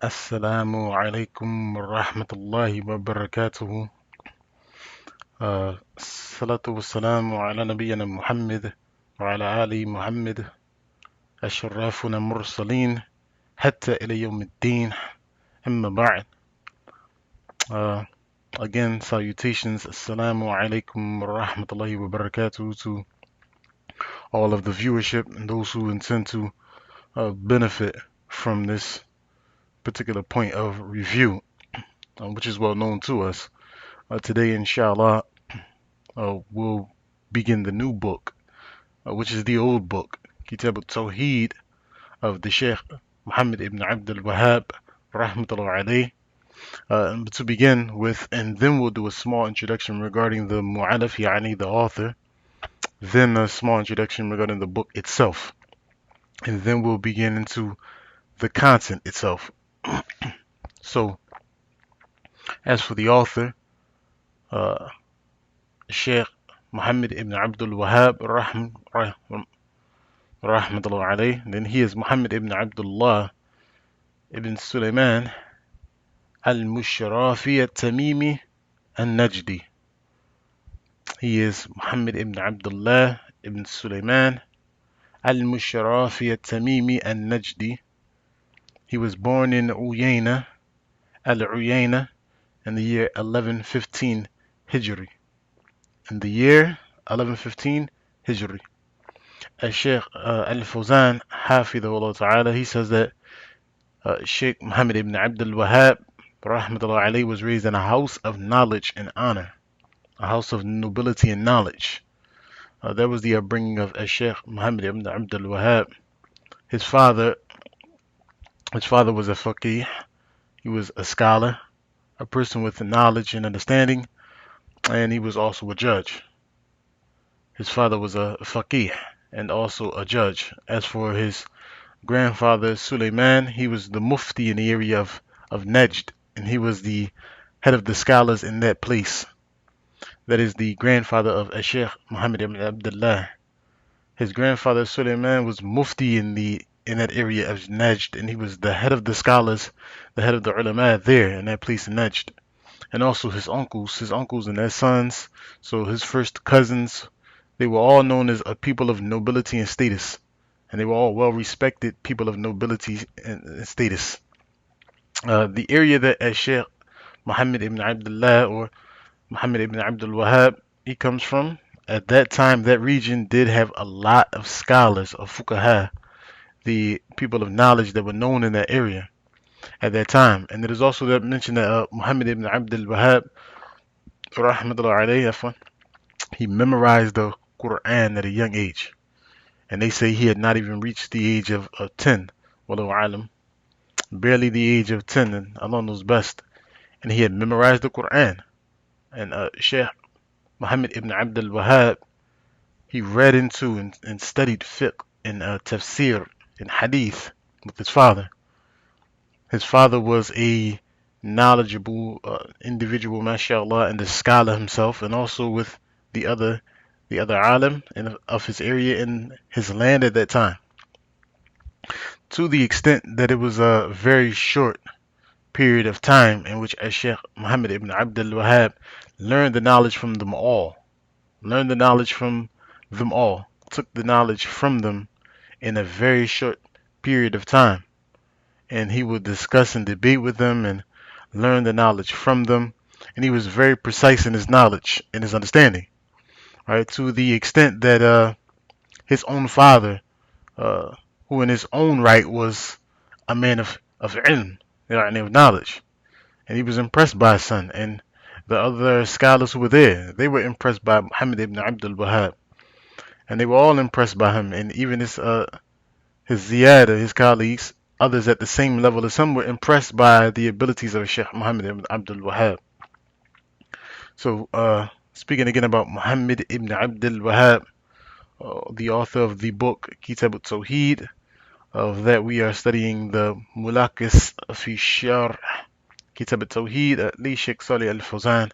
السلام عليكم ورحمة الله وبركاته. الصلاة والسلام على نبينا محمد وعلى آل محمد الشرافون المرسلين حتى إلى يوم الدين. أما بعد. Uh, Again, salutations. Assalamu alaikum wa rahmatullahi wa barakatuh to all of the viewership and those who intend to benefit from this particular point of review, which is well known to us. Today, inshallah, we'll begin the new book, which is the old book, Kitab at-Tawhid of the sheikh Muhammad ibn Abdul Wahhab, rahmatullah. To begin with, and then we'll do a small introduction regarding the mu'allaf, yani the author, then a small introduction regarding the book itself, and then we'll begin into the content itself. So, as for the author, Sheikh Muhammad ibn Abdul Wahhab, rahmatullah, then he is Muhammad ibn Abdullah ibn Sulaiman al-Mushrafi al-Tamimi al-Najdi. He is Muhammad ibn Abdullah ibn Sulaiman al-Mushrafi al-Tamimi al-Najdi. He was born in Uyayna, al-Uyayna, in the year 1115 Hijri. In the year 1115 Hijri. Sheikh al-Fawzaan, hafidhahullah ta'ala, he says that Sheikh Muhammad ibn Abdul Wahhab, rahmatullah, was raised in a house of knowledge and honor, a house of nobility and knowledge. That was the upbringing of Sheikh Muhammad ibn Abdul Wahhab. His father was a faqih. He was a scholar, a person with knowledge and understanding, and he was also a judge. His father was a faqih and also a judge. As for his grandfather Sulaiman, he was the mufti in the area of Najd, and he was the head of the scholars in that place. That is the grandfather of Sheikh Muhammad ibn Abdullah. His grandfather Sulaiman was mufti in that area of Najd, and he was the head of the scholars, the head of the ulama there in that place in Najd. And also his uncles and their sons, so his first cousins, they were all known as a people of nobility and status. And they were all well-respected people of nobility and status. The area that Sheikh Muhammad ibn Abdullah or Muhammad ibn Abdul Wahhab, he comes from, at that time, that region did have a lot of scholars, of fuqaha, the people of knowledge that were known in that area at that time. And it is also that mentioned that Muhammad ibn Abdul Wahhab, rahmatullah, he memorized the Quran at a young age. And they say he had not even reached the age of 10, wallahu alam, barely the age of 10, and Allah knows best. And he had memorized the Quran. And Sheikh Muhammad ibn Abdul Wahhab, he read into and studied fiqh and tafsir and hadith with his father. His father was a knowledgeable individual, mashallah, and the scholar himself, and also with the other alim of his area in his land at that time. To the extent that it was a very short period of time in which Sheikh Muhammad ibn Abdul Wahhab learned the knowledge from them all. Took the knowledge from them in a very short period of time. And he would discuss and debate with them and learn the knowledge from them. And he was very precise in his knowledge and his understanding. Right, to the extent that his own father, who in his own right was a man of ilm, of knowledge, and he was impressed by his son, and the other scholars who were there, they were impressed by Muhammad ibn Abdul Wahhab, and they were all impressed by him, and even his ziyada, his colleagues, others at the same level as him, were impressed by the abilities of Sheikh Muhammad ibn Abdul Wahhab. So, speaking again about Muhammad ibn Abdul Wahhab, the author of the book Kitab at-Tawhid, of that we are studying the Mulakis fi Sharh Kitab at-Tawhid, li Sheikh Saalih al-Fawzaan,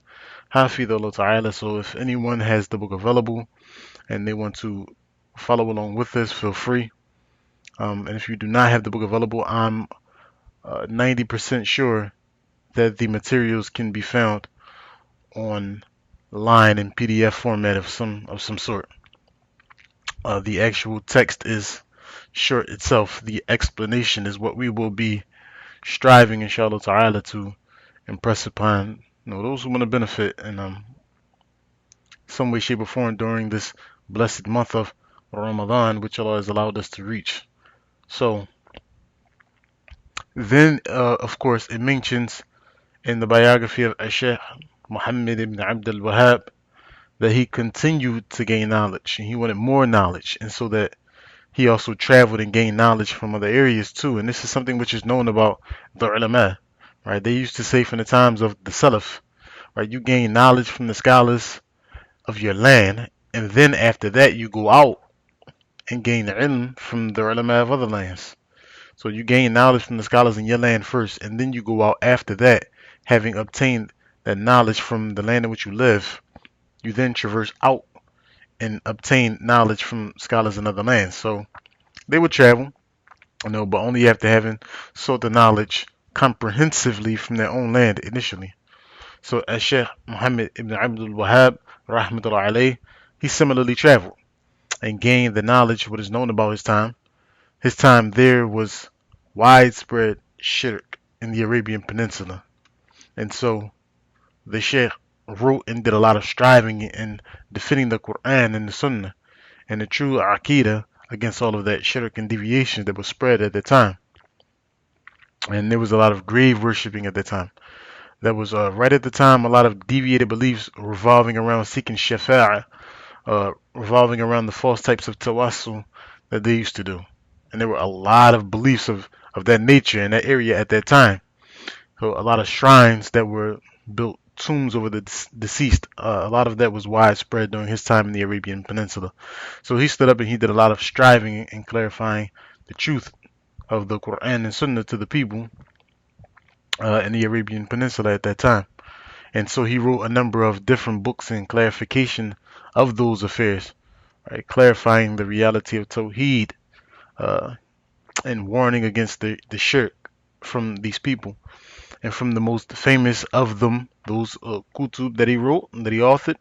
hafidhahullah ta'ala. So if anyone has the book available and they want to follow along with us, feel free. And if you do not have the book available, I'm 90% sure that the materials can be found online in PDF format of some sort. The actual text is short itself. The explanation is what we will be striving, inshallah ta'ala, to impress upon those who want to benefit in some way, shape, or form during this blessed month of Ramadan, which Allah has allowed us to reach. So then, of course, it mentions in the biography of Sheikh Muhammad ibn Abdul Wahhab that he continued to gain knowledge and he wanted more knowledge, and so that he also traveled and gained knowledge from other areas too. And this is something which is known about the ulama, right? They used to say from the times of the Salaf, right? You gain knowledge from the scholars of your land, and then after that you go out and gain ilm from the ulama of other lands. So you gain knowledge from the scholars in your land first, and then you go out after that, having obtained that knowledge from the land in which you live. You then traverse out and obtain knowledge from scholars in other lands. So they would travel, but only after having sought the knowledge comprehensively from their own land initially. So as Sheikh Muhammad ibn Abdul Wahhab, rahmatullah alayhi, he similarly traveled and gained the knowledge, what is known about his time. His time there was widespread shirk in the Arabian Peninsula. And so the Sheikh wrote and did a lot of striving in defending the Quran and the Sunnah and the true Aqidah against all of that shirk and deviations that was spread at the time. And there was a lot of grave worshipping at the time. That was right at the time, a lot of deviated beliefs revolving around seeking shafa'ah, revolving around the false types of tawassul that they used to do. And there were a lot of beliefs of that nature in that area at that time. So a lot of shrines that were built, tombs over the deceased, a lot of that was widespread during his time in the Arabian Peninsula. So he stood up and he did a lot of striving and clarifying the truth of the Quran and Sunnah to the people in the Arabian Peninsula at that time. And so he wrote a number of different books in clarification of those affairs, right? Clarifying the reality of Tawhid and warning against the shirk from these people. And from the most famous of them, those kutub that he wrote, that he authored,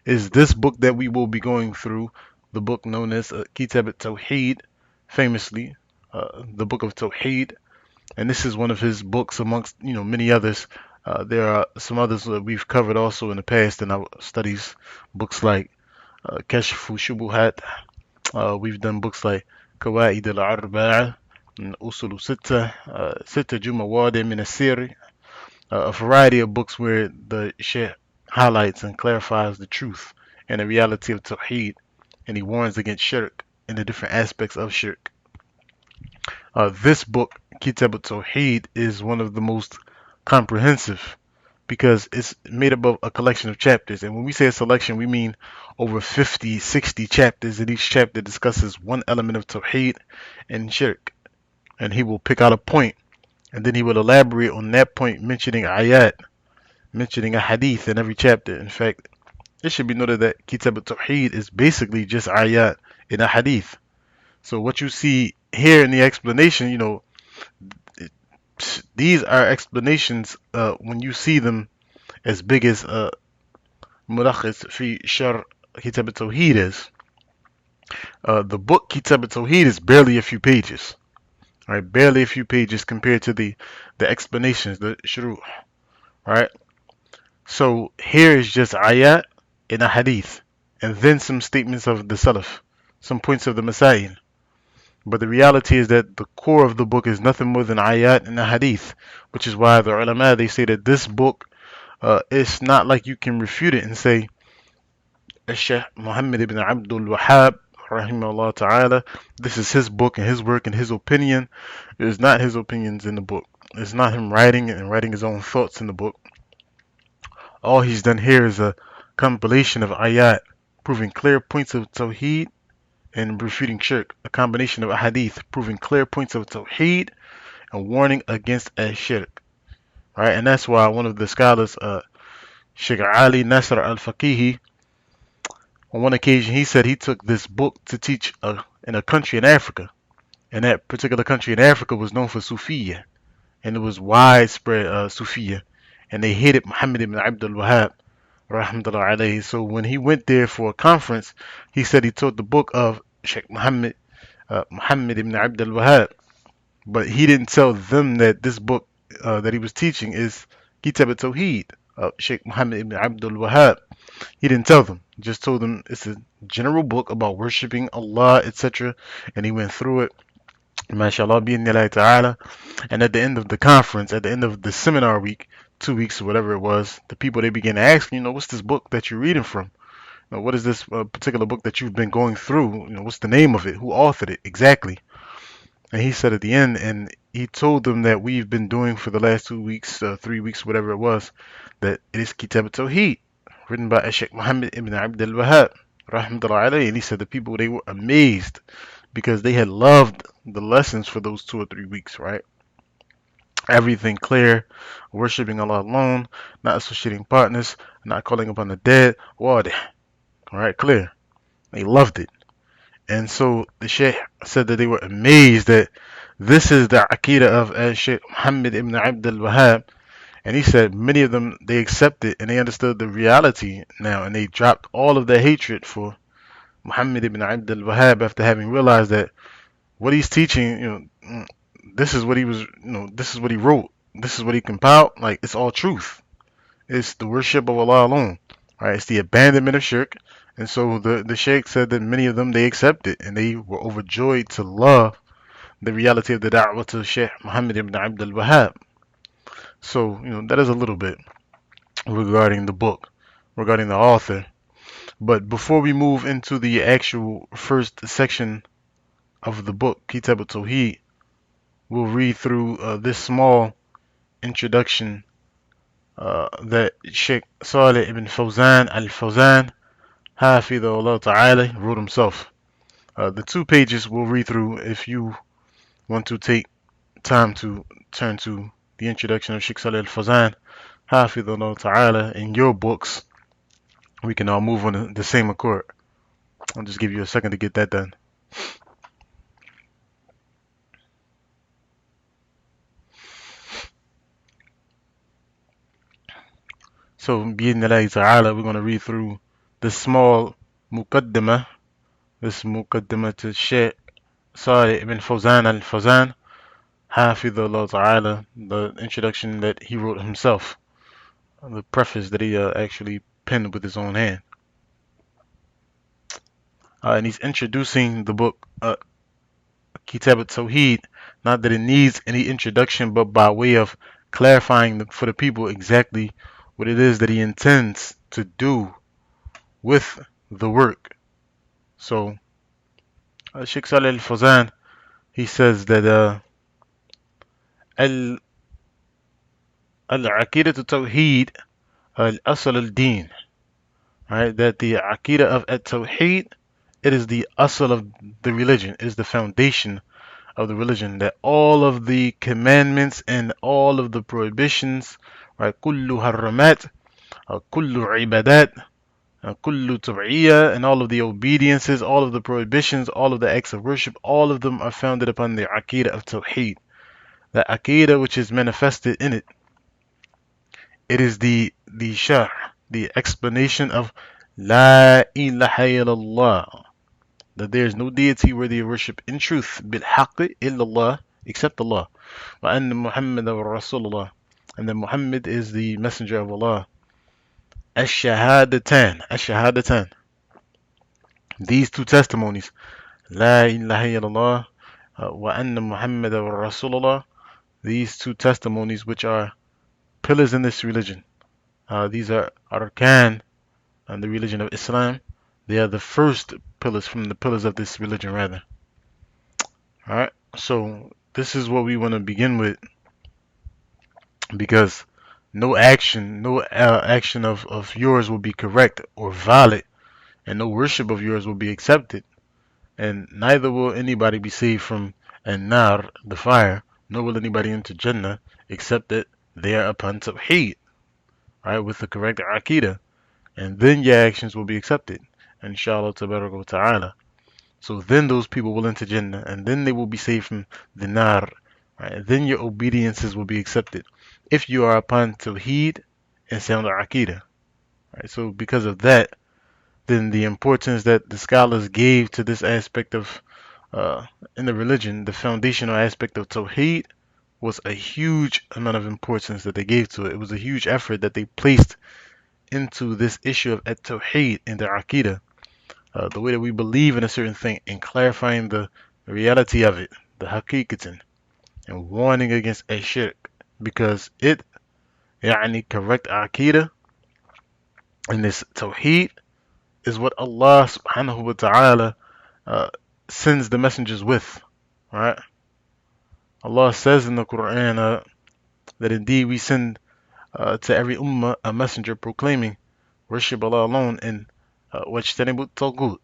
is this book that we will be going through, the book known as Kitab at-Tawhid, famously, the book of Tawhid. And this is one of his books amongst many others. There are some others that we've covered also in the past in our studies, books like Kashfu Shubuhat. We've done books like Qawaid al-Arba'a, Usul Sitta, Sitta Jumawadi min al-Siri, a variety of books where the Sheikh highlights and clarifies the truth and the reality of Tawheed, and he warns against shirk and the different aspects of shirk. This book, Kitab at-Tawhid, is one of the most comprehensive because it's made up of a collection of chapters. And when we say a selection, we mean over 50, 60 chapters, and each chapter discusses one element of Tawheed and shirk. And he will pick out a point, and then he will elaborate on that point, mentioning ayat, mentioning a hadith in every chapter. In fact, it should be noted that Kitab at-Tawhid is basically just ayat in a hadith. So what you see here in the explanation, these are explanations when you see them as big as Mulakhis fi Shar Kitab at-Tawhid is. The book Kitab at-Tawhid is barely a few pages. Right, barely a few pages compared to the explanations, the shuruh. Right? So here is just ayat in a hadith, and then some statements of the Salaf, some points of the Masail. But the reality is that the core of the book is nothing more than ayat and a hadith, which is why the ulama, they say that this book, it's not like you can refute it and say, Sheikh Muhammad ibn Abdul Wahhab, rahimahullah ta'ala, this is his book and his work and his opinion. It is not his opinions in the book. It's not him writing his own thoughts in the book. All he's done here is a compilation of ayat, proving clear points of Tawheed and refuting shirk, a combination of a hadith proving clear points of Tawheed and warning against shirk. Right? And that's why one of the scholars, Sheikh Ali Nasr al-Faqihi, on one occasion he said he took this book to teach in a country in Africa. And that particular country in Africa was known for Sufiya. and it was widespread Sufiya, and they hated Muhammad ibn Abdul Wahhab, rahmatullah alayhi. So when he went there for a conference, he said he taught the book of Sheikh Muhammad ibn Abdul Wahhab, but he didn't tell them that this book that he was teaching is Kitab at-Tawhid of Sheikh Muhammad ibn Abdul Wahhab. He didn't tell them. He just told them it's a general book about worshiping Allah, etc. And he went through it. MashaAllah, bi'idhnillahi ta'ala. And at the end of the conference, at the end of the seminar week, 2 weeks or whatever it was, the people they began to ask, what's this book that you're reading from? What is this particular book that you've been going through? What's the name of it? Who authored it exactly? And he said at the end, and he told them that we've been doing for the last 2 weeks, 3 weeks, whatever it was, that it is Kitab al-Tawhid, written by Sheikh Muhammad ibn Abdul Wahhab, rahmatullah alayhi. And he said the people, they were amazed because they had loved the lessons for those 2 or 3 weeks, right? Everything clear, worshiping Allah alone, not associating partners, not calling upon the dead, wadah, right? Clear. They loved it. And so the Sheikh said that they were amazed that this is the Aqidah of Sheikh Muhammad ibn Abdul Wahhab. And he said many of them, they accepted and they understood the reality now, and they dropped all of their hatred for Muhammad ibn Abdul Wahhab after having realized that what he's teaching, this is what he was, this is what he wrote, this is what he compiled. Like, it's all truth. It's the worship of Allah alone, right? It's the abandonment of shirk. And so the Sheikh said that many of them, they accepted and they were overjoyed to love the reality of the da'wah to Sheikh Muhammad ibn Abdul Wahhab. So, that is a little bit regarding the book, regarding the author. But before we move into the actual first section of the book, Kitab al-Tawhid, we'll read through this small introduction that Sheikh Saalih ibn Fawzaan, al-Fawzaan, hafidhahullah ta'ala, wrote himself. The 2 pages we'll read through. If you want to take time to turn to the introduction of Sheikh Saalih al-Fawzaan, hafidhahullah ta'ala, in your books, we can all move on the same accord. I'll just give you a second to get that done. So, bi'idhnillahi ta'ala, we're going to read through this small muqaddimah, to Sheikh Saalih ibn Fawzaan al-Fawzaan, hafidhahullah ta'ala, the introduction that he wrote himself, the preface that he actually penned with his own hand. And he's introducing the book Kitab al-Tawhid, not that it needs any introduction, but by way of clarifying for the people exactly what it is that he intends to do with the work. So Sheikh Saalih al-Fawzaan, he says that al-Aqidah al-Tawhid al-Asl al-Deen, right? That the Aqidah of at-Tawhid, it is the asl of the religion, is the foundation of the religion, that all of the commandments and all of the prohibitions, right? Kullu harramat, kullu ibadat, kullu tab'iyya, and all of the obediences, all of the prohibitions, all of the acts of worship, all of them are founded upon the Aqidah of Tawheed. The Aqidah which is manifested in it, it is the sharh, the explanation of La ilaha illallah, that there is no deity worthy of worship in truth, bil haqq illallah, except Allah, wa anna Muhammad Rasulullah, and that Muhammad is the messenger of Allah. Ash-shahadatan, these 2 testimonies, La ilaha illallah, wa anna Muhammad Rasulullah, these 2 testimonies which are pillars in this religion. These are arkan in the religion of Islam. They are the first pillars from the pillars of this religion, rather. Alright, so this is what we want to begin with, because no action of yours will be correct or valid, and no worship of yours will be accepted, and neither will anybody be saved from an-nar, the fire, nor will anybody enter Jannah except that they are upon Tawheed, right, with the correct Aqidah, and then your actions will be accepted, inshallah ta'ala. So then those people will enter Jannah, and then they will be saved from the nar, right? Then your obediences will be accepted. If you are upon Tawhid and sound Aqidah, right? So because of that, then the importance that the scholars gave to this aspect of uh, in the religion, the foundational aspect of Tawhid, was a huge amount of importance that they gave to it. It was a huge effort that they placed into this issue of at-Tawhid in the Aqidah, the way that we believe in a certain thing, and clarifying the reality of it, the haqiqatan, and warning against a shirk, because it, correct Aqidah and this Tawhid is what Allah subhanahu wa ta'ala uh, sends the messengers with, right? Allah says in the Quran that indeed we send to every ummah a messenger proclaiming worship Allah alone and wajtanibu taghut,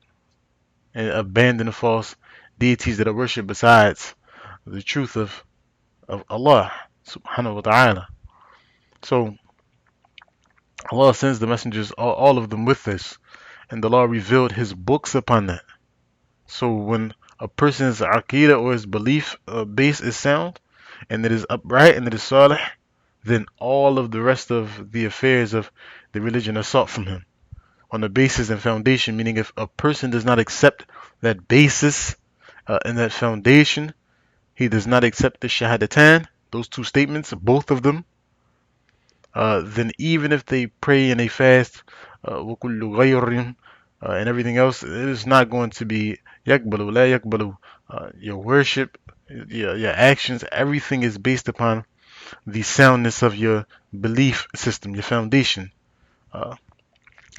and abandon the false deities that are worshipped besides the truth of Allah subhanahu wa ta'ala. So Allah sends the messengers, all of them with this, and the Lord revealed his books upon that. So when a person's aqidah or his belief base is sound, and it is upright and it is salih, then all of the rest of the affairs of the religion are sought from him on the basis and foundation. Meaning, if a person does not accept that basis and that foundation, he does not accept the shahadatan, those two statements, both of them, then even if they pray and they fast, وَكُلُّ غَيْرٍ, and everything else, it is not going to be يَقْبَلُ لَا يَقْبَلُ. Your worship, your actions, everything is based upon the soundness of your belief system, your foundation. Uh,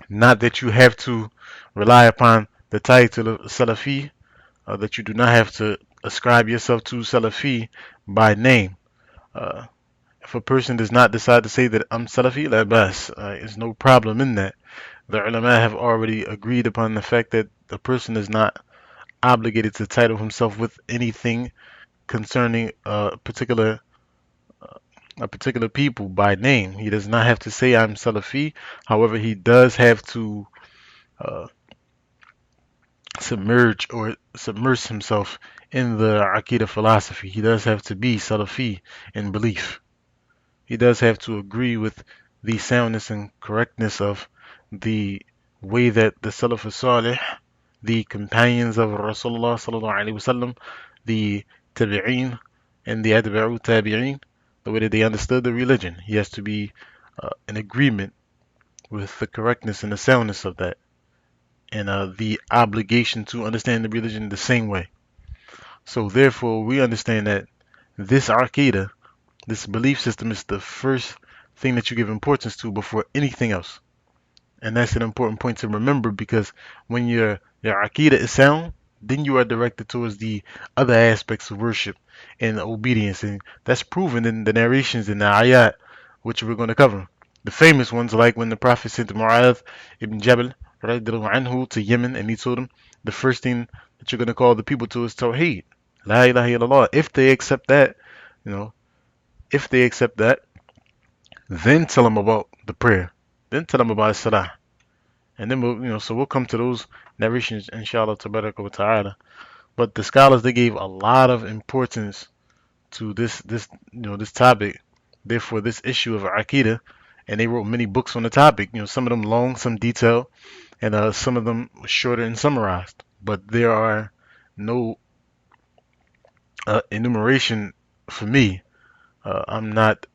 Not that you have to rely upon the title of Salafi, that you do not have to ascribe yourself to Salafi by name. Uh, if a person does not decide to say that I'm Salafi, la bas, there's no problem in that. The ulama have already agreed upon the fact that the person is not obligated to title himself with anything concerning a particular people by name. He does not have to say I'm Salafi. However, he does have to uh, submerge himself in the Aqidah philosophy. He does have to be Salafi in belief. He does have to agree with the soundness and correctness of the way that the Salaf Salih, the companions of Rasulullah sallallahu alaihi wasallam, the Tabi'een and the Atba'u Tabi'een, the way that they understood the religion. He has to be in agreement with the correctness and the soundness of that, and the obligation to understand the religion the same way. So therefore, we understand that this Aqidah, this belief system, is the first thing that you give importance to before anything else. And that's an important point to remember, because when your Aqidah is sound, then you are directed towards the other aspects of worship and obedience. And that's proven in the narrations in the ayat, which we're going to cover. The famous ones, like when the Prophet sent Mu'adh ibn Jabal radiallahu anhu to Yemen, and he told him the first thing that you're going to call the people to is Tawheed. La ilaha illallah. If they accept that, you know, if they accept that, then tell them about the prayer. Then tell them about Salah. And then we'll come to those narrations, inshallah, ta'ala. But the scholars, they gave a lot of importance to this topic, therefore this issue of Aqidah, and they wrote many books on the topic. Some of them long, some detailed, and some of them shorter and summarized. But there are no enumeration for me. I'm not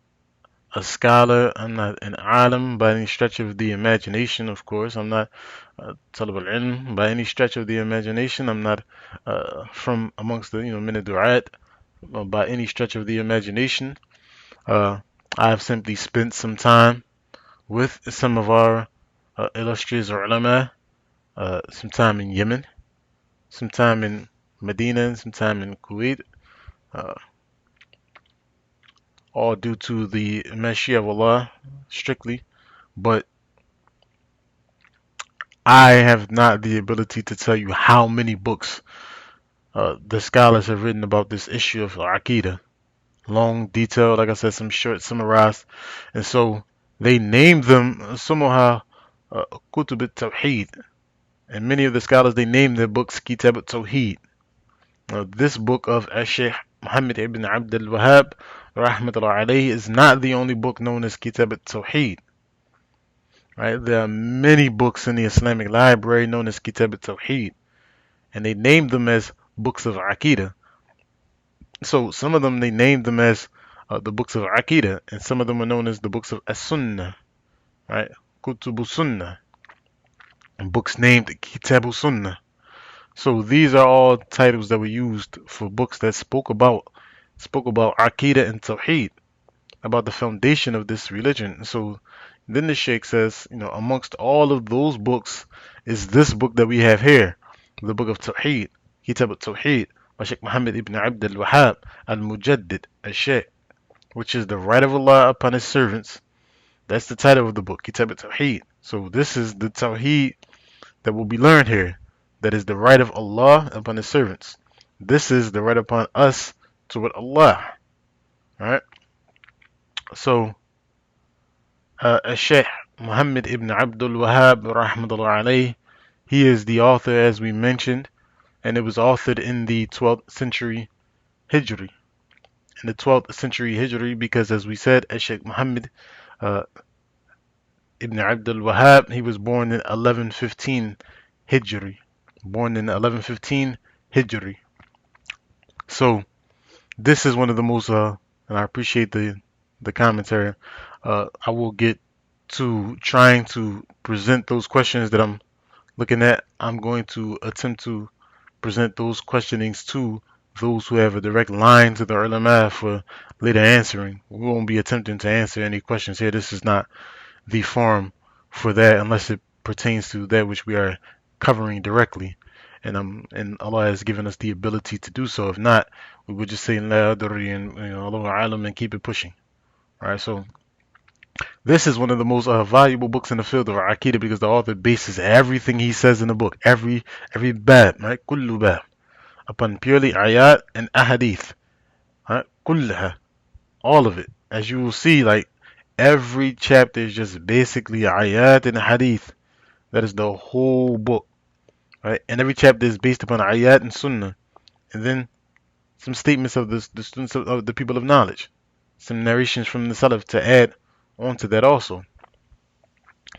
a scholar. I'm not an alim by any stretch of the imagination, of course. I'm not talib al-ilm by any stretch of the imagination. I'm not from amongst the min du'at by any stretch of the imagination. Uh, I have simply spent some time with some of our illustrious ulama, some time in Yemen, some time in Medina, and some time in Kuwait, uh, all due to the Mashiach of Allah strictly. But I have not the ability to tell you how many books the scholars have written about this issue of Aqidah. Long, detailed, like I said, some short, summarized. And so they named them somehow Kutub at-Tawhid. And many of the scholars, they named their books Kitab at-Tawhid. This book of sheikh Muhammad ibn Abdul Wahhab, rahmatullah alayhi, is not the only book known as Kitab at-Tawhid. Right? There are many books in the Islamic library known as Kitab at-Tawhid, and they named them as books of Aqidah. So some of them they named them as the books of Aqidah, and some of them are known as the books of As-Sunnah, right? Kutubu Sunnah, and books named Kitabu Sunnah. So these are all titles that were used for books that spoke about Aqidah and Tawheed, about the foundation of this religion. So then the sheikh says, amongst all of those books is this book that we have here, the book of Tawheed, Kitab al-Tawheed, by Sheikh Muhammad ibn Abdul Wahhab al-Mujaddid al-Sheikh, which is the right of Allah upon His servants. That's the title of the book, Kitab al-Tawheed. So this is the Tawheed that will be learned here. That is the right of Allah upon His servants. This is the right upon us toward Allah. Alright? So, Sheikh Muhammad ibn Abdul Wahhab, rahmatullah alayhi, he is the author, as we mentioned, and it was authored in the 12th century Hijri. In the 12th century Hijri, because as we said, Sheikh Muhammad uh, ibn Abdul Wahhab, he was born in 1115 Hijri. Born in 1115 Hijri. So, this is one of the most, and I appreciate the commentary. I will get to trying to present those questions that I'm looking at. I'm going to attempt to present those questionings to those who have a direct line to the ulama for later answering. We won't be attempting to answer any questions here. This is not the forum for that unless it pertains to that which we are covering directly. And Allah has given us the ability to do so. If not, we would just say La adri and Allahu alam and keep it pushing. Alright, so this is one of the most valuable books in the field of Aqidah because the author bases everything he says in the book, every bab, right? Kullu bab, upon purely ayat and ahadith, right? Kullaha, all of it. As you will see, like every chapter is just basically ayat and hadith. That is the whole book, right? And every chapter is based upon ayat and sunnah, and then some statements of the students of the people of knowledge, some narrations from the Salaf to add onto that also.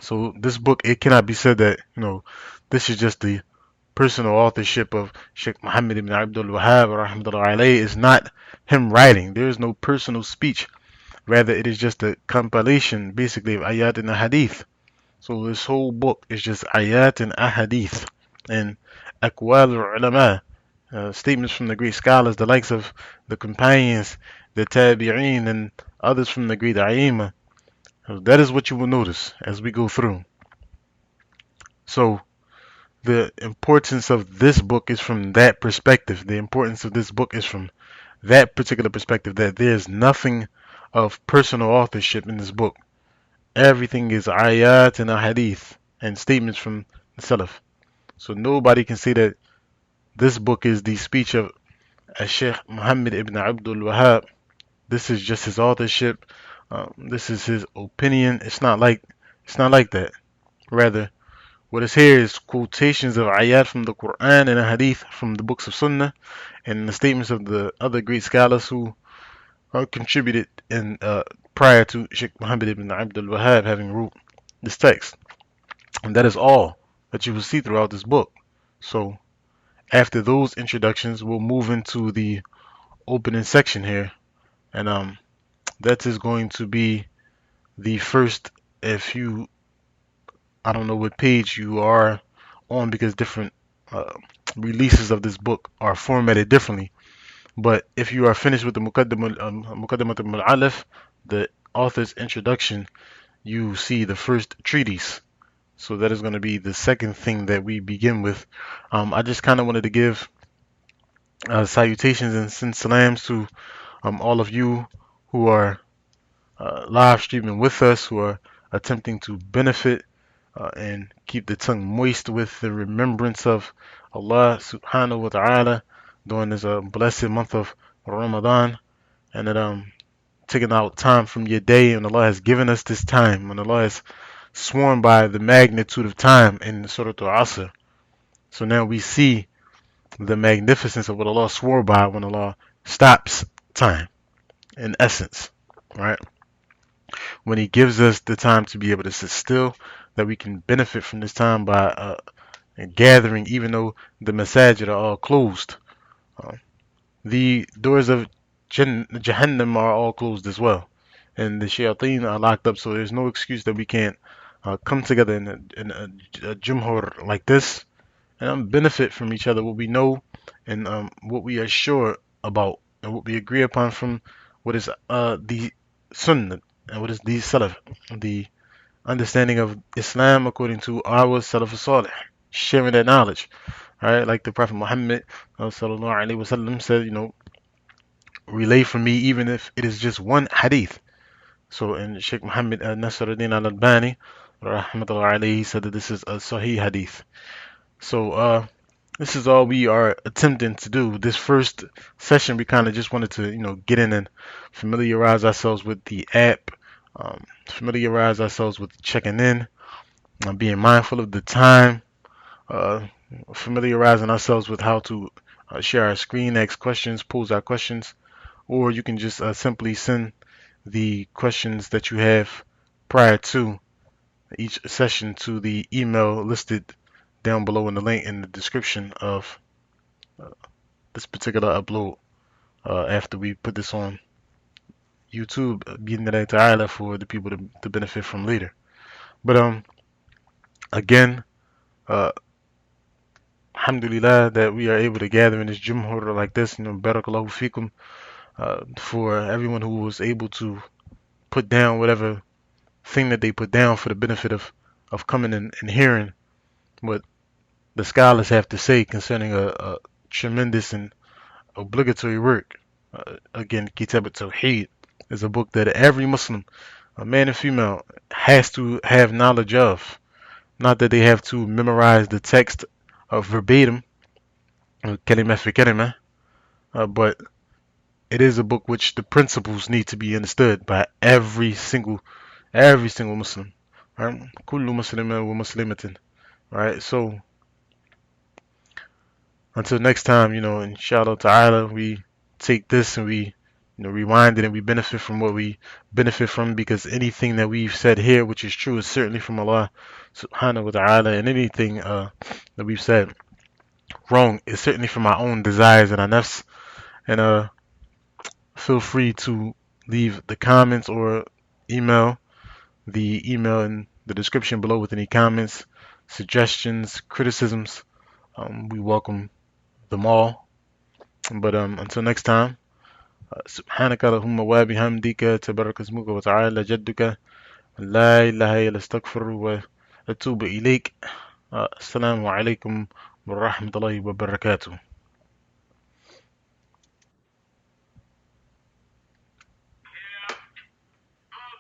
So this book, it cannot be said that, this is just the personal authorship of Sheikh Muhammad ibn Abdul Wahhab, rahmatullah alayhi. Is not him writing. There is no personal speech. Rather, it is just a compilation, basically, of ayat and ahadith. So this whole book is just ayat and ahadith and aqwal ulama, statements from the great scholars, the likes of the companions, the tabi'een, and others from the great a'imah. That is what you will notice as we go through. So the importance of this book is from that perspective. The importance of this book is from that particular perspective, that there's nothing of personal authorship in this book. Everything is ayat and ahadith and statements from the Salaf. So nobody can say that this book is the speech of Sheikh Muhammad ibn Abdul Wahhab. This is just his authorship. This is his opinion. It's not like that. Rather, what is here is quotations of ayat from the Quran and a hadith from the books of Sunnah and the statements of the other great scholars who contributed in prior to Sheikh Muhammad ibn Abdul Wahhab having wrote this text. And that is all that you will see throughout this book. So after those introductions, we'll move into the opening section here. And that is going to be the first, I don't know what page you are on because different releases of this book are formatted differently. But if you are finished with the Muqaddimat al-Mu'allaf, the author's introduction, you see the first treatise. So that is going to be the second thing that we begin with. I just kind of wanted to give salutations and send salams to all of you who are live streaming with us, who are attempting to benefit and keep the tongue moist with the remembrance of Allah subhanahu wa ta'ala during this blessed month of Ramadan, and that taking out time from your day, and Allah has given us this time, and Allah has sworn by the magnitude of time in Surah Al-Asr. So now we see the magnificence of what Allah swore by when Allah stops time in essence, right? When he gives us the time to be able to sit still, that we can benefit from this time by gathering, even though the masajid are all closed. Uh, the doors of Jahannam are all closed as well, and the shayateen are locked up, so there's no excuse that we can't come together in a jumhur like this and benefit from each other, what we know and what we are sure about, and what we agree upon from what is the sunnah and what is the salaf, the understanding of Islam according to our salaf salih, sharing that knowledge, right? Like the Prophet Muhammad sallallahu alaihi wasallam said, relay from me even if it is just one hadith. So, and Sheikh Muhammad Nasruddin al-Albani rahmatullah alayhi said that this is a sahih hadith. So, this is all we are attempting to do. This first session, we kind of just wanted to, get in and familiarize ourselves with the app, familiarize ourselves with checking in, being mindful of the time, uh, familiarizing ourselves with how to share our screen, ask questions, pose our questions, or you can just simply send the questions that you have prior to each session to the email listed down below in the link in the description of uh, this particular upload after we put this on YouTube, بإذن ta'ala, for the people to benefit from later. But again, uh, alhamdulillah that we are able to gather in this jumhur like this, barakallahu fikum, for everyone who was able to put down whatever thing that they put down for the benefit of coming and hearing what the scholars have to say concerning a tremendous and obligatory work. Again, Kitab at-Tawhid is a book that every Muslim, a man and female, has to have knowledge of. Not that they have to memorize the text verbatim, kalima for kalima, but it is a book which the principles need to be understood by every single Muslim. Right? Kullu muslimin wa muslimatin. Right? So until next time, inshallah ta'ala, we take this and we rewind it and we benefit from what we benefit from, because anything that we've said here which is true is certainly from Allah subhanahu wa ta'ala, and anything that we've said wrong is certainly from our own desires and our nafs. And feel free to leave the comments or email the email in the description below with any comments, suggestions, criticisms. We welcome them all. But until next time, سبحانك اللهم وبحمدك تبارك اسمك وتعالى جدك لا إله إلا استغفر وأتوب إليك. السلام عليكم ورحمة الله وبركاته.